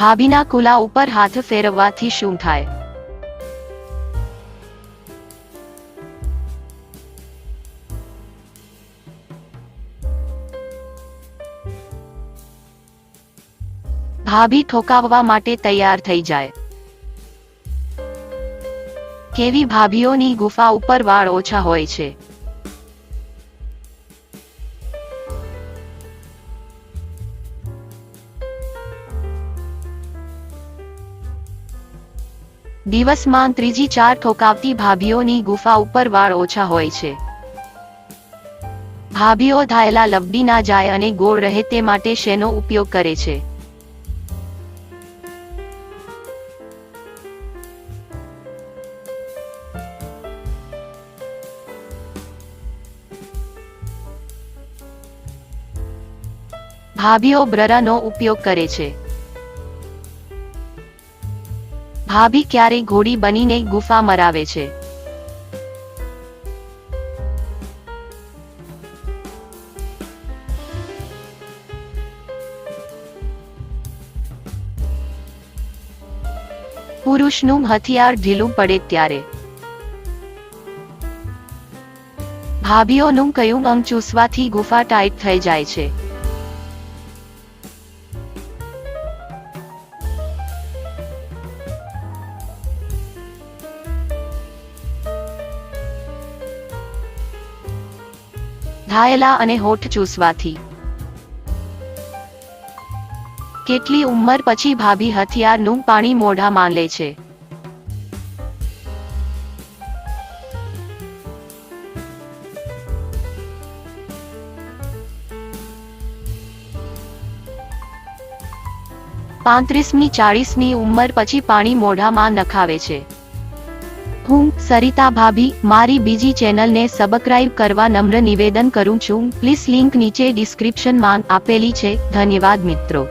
ભાભીના કુલા ઉપર હાથ ફેરવવાથી શું થાય? ભાભી ઠોકાવવા માટે તૈયાર થઈ જાય. કેવી ભાભીઓની ગુફા ઉપર વાળ ઓછા હોય છે? દિવસમાં 3-4 ઠોકાવતી ભાભીઓની ગુફા ઉપર વાળ ઓછા હોય છે. ભાભીઓ ધાયેલા લબડી ના જાય અને ગોળ રહે તે માટે શેનો ઉપયોગ કરે છે? ભાભીઓ બ્રરાનો ઉપયોગ કરે છે. ભાભી ક્યારે ઘોડી બનીને ગુફા મરાવે છે? પુરુષનું હથિયાર ઢીલું પડે ત્યારે. ભાભીઓનું કયું અંગ ચૂસવાથી ગુફા ટાઈટ થઈ જાય છે? ધાયેલા અને હોઠ ચૂસવાથી. કેટલી ઉંમર પછી ભાભી હથિયારનું પાણી મોઢામાં લે છે? પાંત્રીસમી 40ની ઉંમર પછી પાણી મોઢામાં નખાવે છે. હું સરિતા ભાભી મારી બીજી ચેનલને સબસ્ક્રાઇબ કરવા નમ્ર નિવેદન કરું છું. પ્લીઝ લિંક નીચે ડિસ્ક્રિપ્શનમાં આપેલી છે. ધન્યવાદ મિત્રો.